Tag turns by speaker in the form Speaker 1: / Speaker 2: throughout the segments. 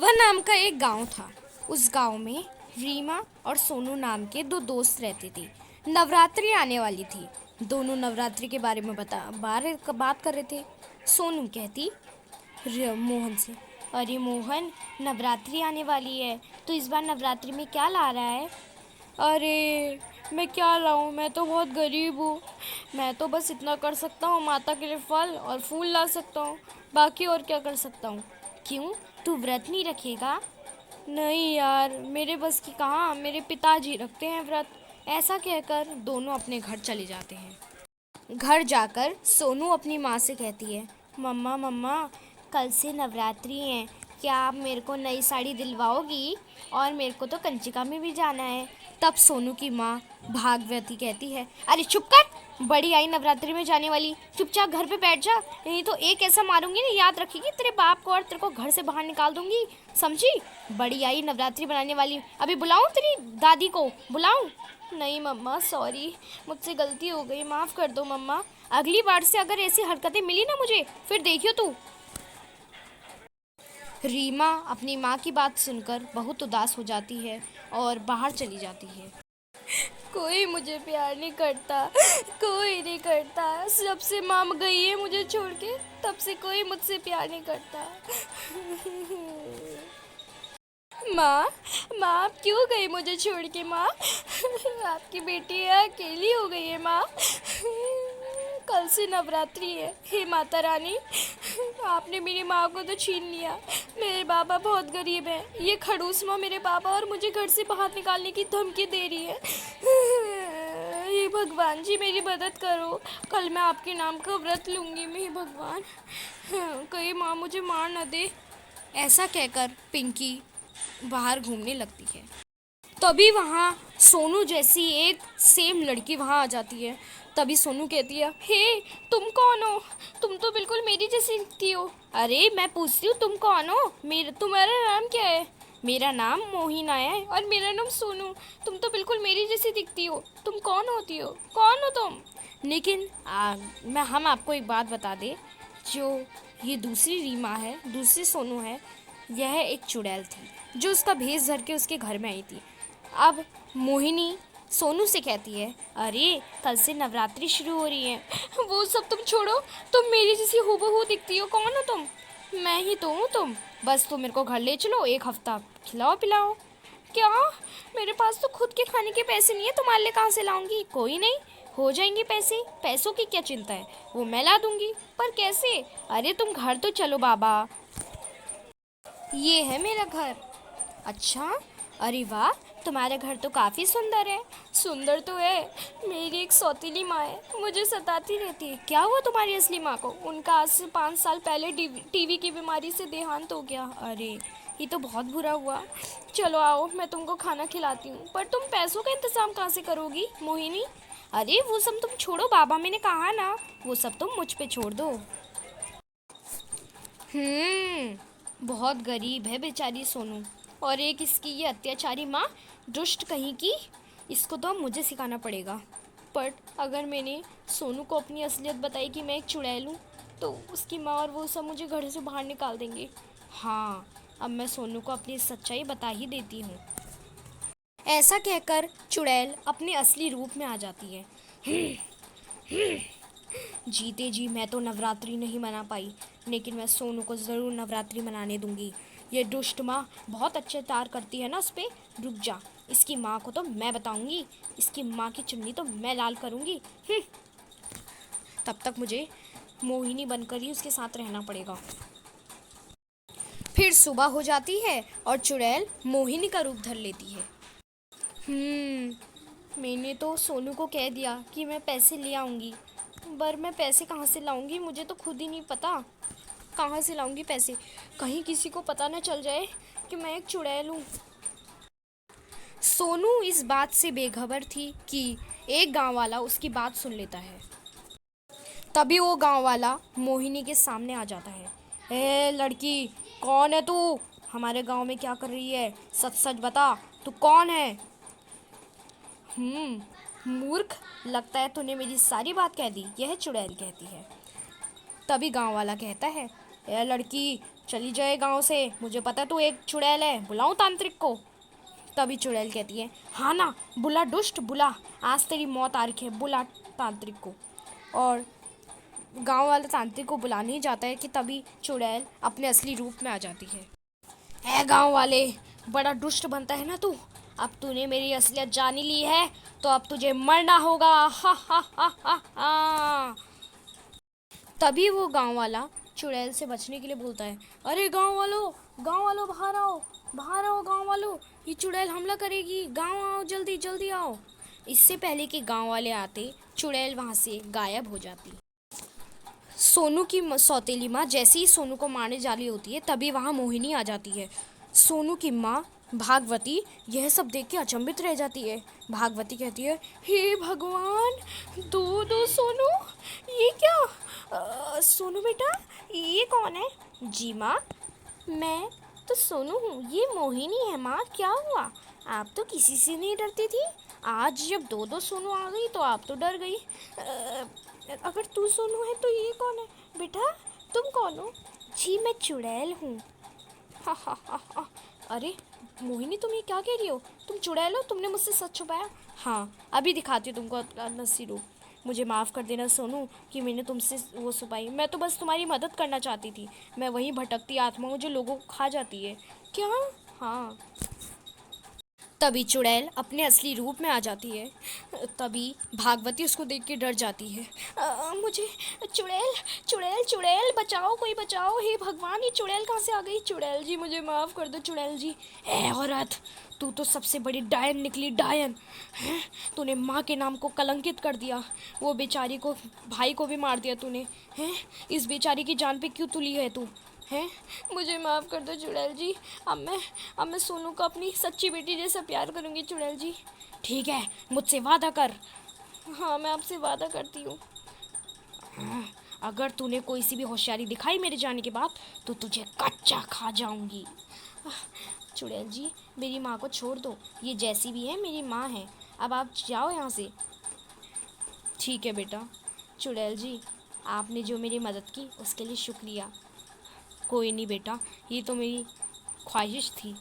Speaker 1: अलवर नाम का एक गांव था। उस गांव में रीमा और सोनू नाम के दो दोस्त रहते थे। नवरात्रि आने वाली थी। दोनों नवरात्रि के बारे में बात कर रहे थे। सोनू कहती मोहन से, अरे मोहन, नवरात्रि आने वाली है, तो इस बार नवरात्रि में क्या ला रहा है? अरे मैं क्या लाऊं, मैं तो बहुत गरीब हूँ। मैं तो बस इतना कर सकता हूँ, माता के लिए फल और फूल ला सकता हूँ। बाकी और क्या कर सकता हूँ? क्यों, तू व्रत नहीं रखेगा? नहीं यार, मेरे बस की कहाँ, मेरे पिताजी रखते हैं व्रत। ऐसा कहकर दोनों अपने घर चले जाते हैं। घर जाकर सोनू अपनी माँ से कहती है, मम्मा मम्मा, कल से नवरात्रि है, क्या आप मेरे को नई साड़ी दिलवाओगी? और मेरे को तो कंचिका में भी जाना है। तब सोनू की माँ भागवती कहती है, अरे चुप कर, बड़ी आई नवरात्रि में जाने वाली, चुपचाप घर पे बैठ जा, नहीं तो एक ऐसा मारूंगी ना, याद रखेगी, तेरे बाप को और तेरे को घर से बाहर निकाल दूंगी, समझी? बड़ी आई नवरात्रि बनाने वाली। अभी बुलाऊं तेरी दादी को, बुलाऊं? नहीं मम्मा, सॉरी, मुझसे गलती हो गई, माफ़ कर दो मम्मा। अगली बार से अगर ऐसी हरकतें मिली ना मुझे, फिर देखियो तू। रीमा अपनी माँ की बात सुनकर बहुत उदास हो जाती है और बाहर चली जाती है। कोई मुझे प्यार नहीं करता, कोई नहीं करता, जब से माँ गई है मुझे छोड़ के, तब से कोई मुझसे प्यार नहीं करता। माँ, माँ आप क्यों गई मुझे छोड़ के? माँ, आपकी बेटी है, अकेली हो गई है माँ। कल से नवरात्रि है, हे माता रानी, आपने मेरी माँ को तो छीन लिया। मेरे बाबा बहुत गरीब हैं, ये खड़ूस माँ मेरे बाबा और मुझे घर से बाहर निकालने की धमकी दे रही है। हे भगवान जी, मेरी मदद करो, कल मैं आपके नाम का व्रत लूँगी। मैं, हे भगवान, कहीं माँ मुझे मार न दे। ऐसा कहकर पिंकी बाहर घूमने लगती है। तभी वहाँ सोनू जैसी एक सेम लड़की वहाँ आ जाती है। तभी सोनू कहती है, हे, तुम कौन हो? तुम तो बिल्कुल मेरी जैसी दिखती हो। अरे मैं पूछती हूँ, तुम कौन हो? तुम्हारा नाम क्या है? मेरा नाम मोहिना है और मेरा नाम सोनू। तुम तो बिल्कुल मेरी जैसी दिखती हो। तुम कौन होती हो? कौन हो तुम? लेकिन हम आपको एक बात बता दें, जो ये दूसरी रीमा है, दूसरी सोनू है, यह एक चुड़ैल थी जो उसका भेष धर के उसके घर में आई थी। अब मोहिनी सोनू से कहती है, अरे कल से नवरात्रि शुरू हो रही है, वो सब तुम छोड़ो, तुम मेरी जैसी हूबहू दिखती हो। कौन हो तुम? मैं ही तो हूँ तुम। बस तुम मेरे को घर ले चलो, एक हफ्ता खिलाओ पिलाओ। क्या? मेरे पास तो खुद के खाने के पैसे नहीं है, तुम्हारे लिए कहाँ से लाऊंगी? कोई नहीं, हो जाएंगे पैसे, पैसों की क्या चिंता है, वो मैं ला दूंगी। पर कैसे? अरे तुम घर तो चलो बाबा, ये है मेरा घर। अच्छा, अरे वाह, तुम्हारा घर तो काफ़ी सुंदर है। सुंदर तो है, मेरी एक सौतीली माँ है, मुझे सताती रहती है। क्या हुआ तुम्हारी असली माँ को? उनका आज से 5 साल पहले टीवी की बीमारी से देहांत हो गया। अरे ये तो बहुत बुरा हुआ। चलो आओ, मैं तुमको खाना खिलाती हूँ। पर तुम पैसों का इंतज़ाम कहाँ से करोगी मोहिनी? अरे वो सब तुम छोड़ो बाबा, मैंने कहा ना, वो सब तुम मुझ पे छोड़ दो। बहुत गरीब है बेचारी सोनू, और एक इसकी ये अत्याचारी माँ, दुष्ट कहीं की, इसको तो अब मुझे सिखाना पड़ेगा। पर अगर मैंने सोनू को अपनी असलियत बताई कि मैं एक चुड़ैल हूँ, तो उसकी माँ और वो सब मुझे घर से बाहर निकाल देंगे। हाँ, अब मैं सोनू को अपनी सच्चाई बता ही देती हूँ। ऐसा कहकर चुड़ैल अपने असली रूप में आ जाती है। जीते जी मैं तो नवरात्रि नहीं मना पाई, लेकिन मैं सोनू को ज़रूर नवरात्रि मनाने दूंगी। ये दुष्ट माँ बहुत अत्याचार करती है ना उस पर। रुक जा, इसकी माँ को तो मैं बताऊंगी, इसकी माँ की चुन्नी तो मैं लाल करूंगी। तब तक मुझे मोहिनी बनकर ही उसके साथ रहना पड़ेगा। फिर सुबह हो जाती है और चुड़ैल मोहिनी का रूप धर लेती है। मैंने तो सोनू को कह दिया कि मैं पैसे ले आऊँगी, पर मैं पैसे कहाँ से लाऊंगी, मुझे तो खुद ही नहीं पता कहाँ से लाऊंगी पैसे। कहीं किसी को पता न चल जाए कि मैं एक चुड़ैल हूँ। सोनू इस बात से बेखबर थी कि एक गांव वाला उसकी बात सुन लेता है। तभी वो गांव वाला मोहिनी के सामने आ जाता है। ए लड़की, कौन है तू? हमारे गांव में क्या कर रही है? सच सच बता, तू कौन है? मूर्ख, लगता है तूने मेरी सारी बात कह दी, यह चुड़ैल कहती है। तभी गांव वाला कहता है, ए लड़की, चली जाए गांव से, मुझे पता तू एक चुड़ैल है, बुलाऊं तांत्रिक को? तभी चुड़ैल कहती है, हाँ ना, बुला दुष्ट बुला, आज तेरी मौत आ रखी है, बुला तांत्रिक को। और गांव वाले तांत्रिक को बुलाने ही जाता है कि तभी चुड़ैल अपने असली रूप में आ जाती है। ए गांव वाले, बड़ा दुष्ट बनता है ना तू, अब तूने मेरी असलियत जान ही ली है, तो अब तुझे मरना होगा, हा हा हा हा हा। तभी वो गांव वाला चुड़ैल से बचने के लिए बोलता है, अरे गांव वालों बाहर आओ गांव वालों, ये चुड़ैल हमला करेगी, गांव आओ, जल्दी जल्दी आओ। इससे पहले कि गांव वाले आते, चुड़ैल वहां से गायब हो जाती। सोनू की सौतेली माँ जैसे ही सोनू को मारने जा रही होती है, तभी वहाँ मोहिनी आ जाती है। सोनू की माँ भागवती यह सब देख के अचंभित रह जाती है। भागवती कहती है, हे भगवान, दो दो सोनू, ये क्या? सोनू बेटा, ये कौन है? जी माँ, मैं तो सोनू हूँ, ये मोहिनी है माँ, क्या हुआ? आप तो किसी से नहीं डरती थी, आज जब दो दो सोनू आ गई तो आप तो डर गई। अगर तू सोनू है तो ये कौन है? बेटा तुम कौन हो? जी मैं चुड़ैल हूँ। हा हा हा हा। अरे मोहिनी, तुम ये क्या कह रही हो? तुम चुड़ैल हो? तुमने मुझसे सच छुपाया? हाँ, अभी दिखाती हूँ तुमको अपना असली रूप। मुझे माफ़ कर देना सोनू कि मैंने तुमसे वो छुपाई, मैं तो बस तुम्हारी मदद करना चाहती थी। मैं वही भटकती आत्मा हूँ जो लोगों को खा जाती है। क्या? हाँ। तभी चुड़ैल अपने असली रूप में आ जाती है। तभी भागवती उसको देख के डर जाती है। मुझे चुड़ैल चुड़ैल चुड़ैल बचाओ, कोई बचाओ, हे भगवान, ये चुड़ैल कहाँ से आ गई? चुड़ैल जी मुझे माफ़ कर दो चुड़ैल जी। ए औरत, तू तो सबसे बड़ी डायन निकली, डायन हैं? तूने माँ के नाम को कलंकित कर दिया, वो बेचारी को, भाई को भी मार दिया तूने हैं? इस बेचारी की जान पे क्यों तुली है तू हैं? मुझे माफ़ कर दो चुड़ैल जी। अब मैं सोनू को अपनी सच्ची बेटी जैसा प्यार करूँगी चुड़ैल जी। ठीक है, मुझसे वादा कर। हाँ, मैं आपसे वादा करती हूँ। हाँ, अगर तूने कोई सी भी होशियारी दिखाई मेरे जाने के बाद तो तुझे कच्चा खा जाऊंगी। चुड़ैल जी, मेरी माँ को छोड़ दो, ये जैसी भी है मेरी माँ है, अब आप जाओ यहाँ से। ठीक है बेटा। चुड़ैल जी, आपने जो मेरी मदद की उसके लिए शुक्रिया। कोई नहीं बेटा, ये तो मेरी ख्वाहिश थी।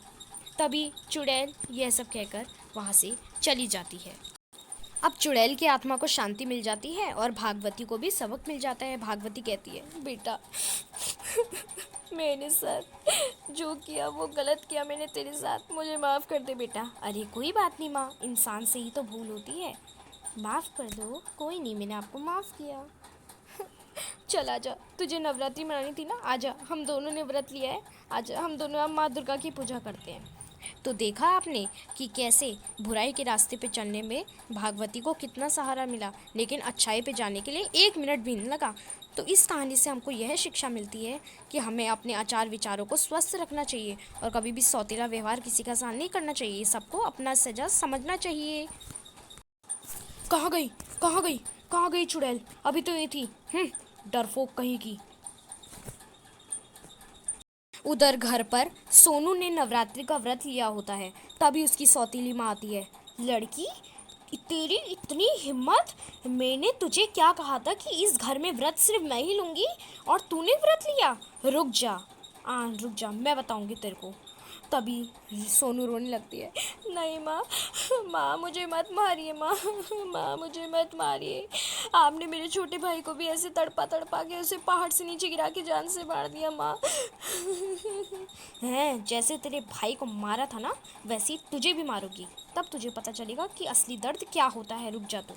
Speaker 1: तभी चुड़ैल यह सब कहकर वहाँ से चली जाती है। अब चुड़ैल की आत्मा को शांति मिल जाती है और भागवती को भी सबक मिल जाता है। भागवती कहती है, बेटा मैंने सर जो किया वो गलत किया मैंने तेरे साथ, मुझे माफ़ कर दे बेटा। अरे कोई बात नहीं माँ, इंसान से ही तो भूल होती है, माफ़ कर दो, कोई नहीं, मैंने आपको माफ़ किया। चल आजा, तुझे नवरात्रि मनानी थी ना, आजा, हम दोनों ने व्रत लिया है, आजा, हम दोनों अब माँ दुर्गा की पूजा करते हैं। तो देखा आपने कि कैसे बुराई के रास्ते पे चलने में भागवती को कितना सहारा मिला, लेकिन अच्छाई पे जाने के लिए 1 मिनट भी नहीं लगा। तो इस कहानी से हमको यह शिक्षा मिलती है कि हमें अपने आचार विचारों को स्वस्थ रखना चाहिए और कभी भी सौतेला व्यवहार किसी का साथ नहीं करना चाहिए, सबको अपना सजा समझना चाहिए। कहाँ गई कहाँ गई कहाँ गई चुड़ैल? अभी तो ये थी। डरपोक कहीं की। उधर घर पर सोनू ने नवरात्रि का व्रत लिया होता है, तभी उसकी सौतीली माँ आती है। लड़की, तेरी इतनी हिम्मत, मैंने तुझे क्या कहा था कि इस घर में व्रत सिर्फ मैं ही लूँगी और तूने व्रत लिया? रुक जा, मैं बताऊँगी तेरे को। तभी सोनू रोने लगती है, नहीं माँ, माँ मुझे मत मारिए, माँ माँ मुझे मत मारिए, आपने मेरे छोटे भाई को भी ऐसे तड़पा तड़पा के उसे पहाड़ से नीचे गिरा के जान से मार दिया माँ। हैं, जैसे तेरे भाई को मारा था ना, वैसे ही तुझे भी मारूंगी, तब तुझे पता चलेगा कि असली दर्द क्या होता है। रुक जा तू।